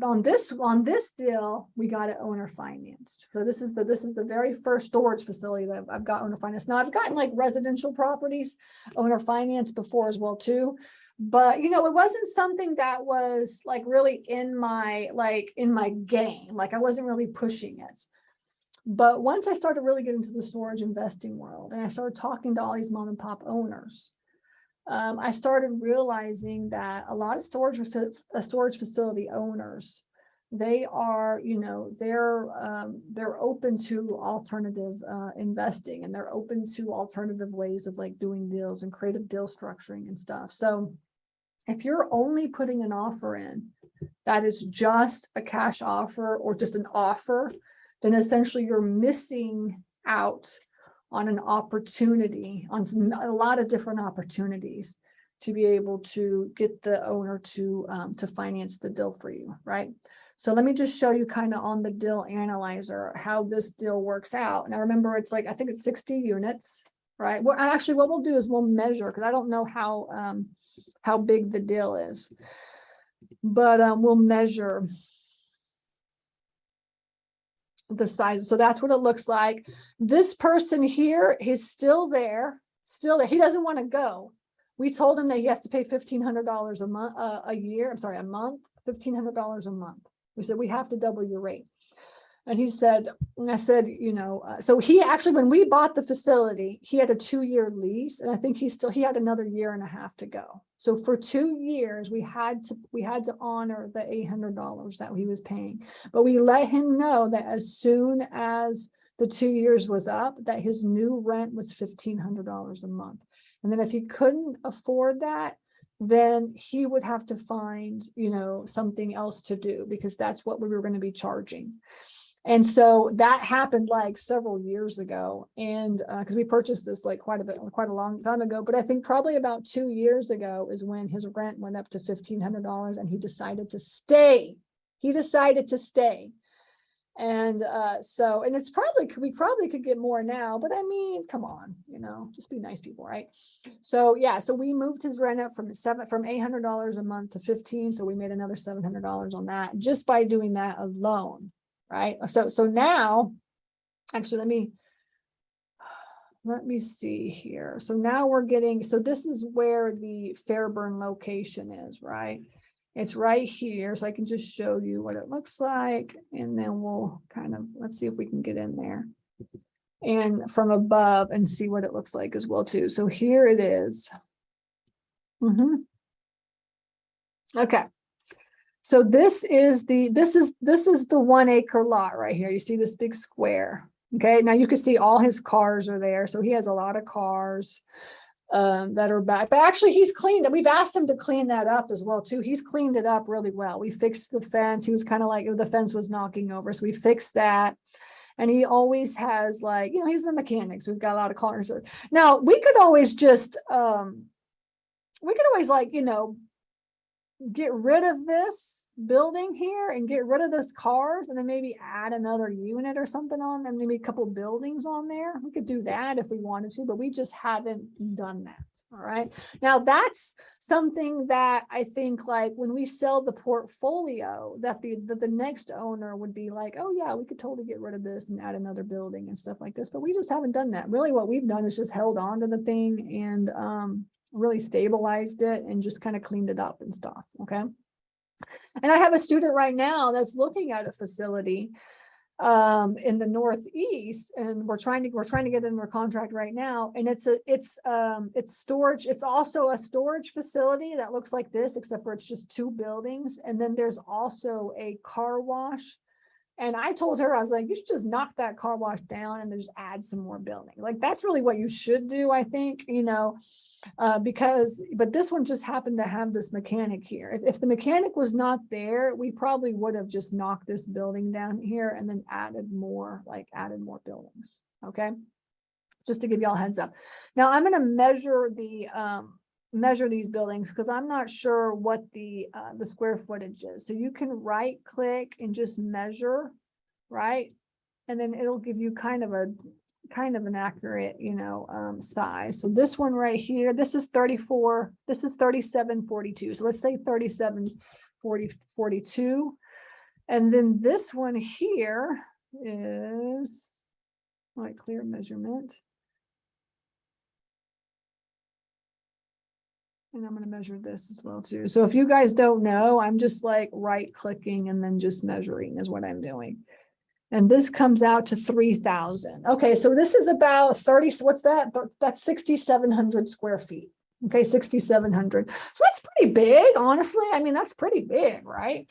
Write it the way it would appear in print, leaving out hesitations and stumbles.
on this deal, we got it owner financed. So this is the very first storage facility that I've got owner financed. Now I've gotten like residential properties owner financed before as well too. But it wasn't something that was like really in my game. Like I wasn't really pushing it. But once I started really getting into the storage investing world and I started talking to all these mom and pop owners, I started realizing that a lot of storage facility owners, they are, they're open to alternative investing, and they're open to alternative ways of like doing deals and creative deal structuring and stuff. So if you're only putting an offer in that is just a cash offer or just an offer, then essentially you're missing out on an opportunity, on a lot of different opportunities to be able to get the owner to finance the deal for you, right? So let me just show you kind of on the deal analyzer how this deal works out. Now remember, it's like, I think it's 60 units, right? Well, actually what we'll do is we'll measure, because I don't know how big the deal is, but we'll measure the size. So that's what it looks like. This person here, he's still there. He doesn't want to go. We told him that he has to pay $1,500 a month, a month, $1,500 a month. We said, we have to double your rate. And he said, and I said, so he actually, when we bought the facility, he had a 2-year lease. And I think he had another 1.5 years to go. So for 2 years, we had to honor the $800 that he was paying. But we let him know that as soon as the 2 years was up, that his new rent was $1,500 a month. And then if he couldn't afford that, then he would have to find, something else to do, because that's what we were going to be charging. And so that happened like several years ago. And because we purchased this like quite a long time ago, but I think probably about 2 years ago is when his rent went up to $1,500 and he decided to stay. And and we probably could get more now, but I mean, come on, just be nice people, right? So yeah, so we moved his rent up from $800 a month to $1,500. So we made another $700 on that just by doing that alone. Right. So now, actually, let me see here. So now this is where the Fairburn location is, right? It's right here. So I can just show you what it looks like. And then we'll let's see if we can get in there and from above and see what it looks like as well too. So here it is. Okay. So this is the 1 acre lot right here. You see this big square. Okay. Now you can see all his cars are there. So he has a lot of cars that are back, but actually he's cleaned it. We've asked him to clean that up as well too. He's cleaned it up really well. We fixed the fence. He was kind of like, the fence was knocking over. So we fixed that. And he always has he's the mechanic. So we've got a lot of cars. Now we could always just, get rid of this building here and get rid of this cars and then maybe add another unit or something on them, maybe a couple buildings on there. We could do that if we wanted to, but we just haven't done that. All right. Now that's something that I think like when we sell the portfolio that the next owner would be like, oh yeah, we could totally get rid of this and add another building and stuff like this, but we just haven't done that. Really what we've done is just held on to the thing and really stabilized it and just kind of cleaned it up and stuff. Okay. And I have a student right now that's looking at a facility in the Northeast, and we're trying to get into a contract right now. And it's storage. It's also a storage facility that looks like this, except for it's just 2 buildings. And then there's also a car wash. And I told her, I was like, you should just knock that car wash down and then just add some more building. Like, that's really what you should do, I think, but this one just happened to have this mechanic here. If the mechanic was not there, we probably would have just knocked this building down here and then added more buildings. Okay. Just to give y'all a heads up. Now I'm going to measure these buildings because I'm not sure what the square footage is. So you can right click and just measure, right? And then it'll give you kind of an accurate, size. So this one right here, this is 34, this is 3742. So let's say 3742. And then this one here is like clear measurement. And I'm going to measure this as well too. So if you guys don't know, I'm just like right clicking and then just measuring is what I'm doing. And this comes out to 3,000. Okay, so this is about 30, what's that? That's 6,700 square feet. Okay, 6,700. So that's pretty big, honestly. I mean, that's pretty big, right?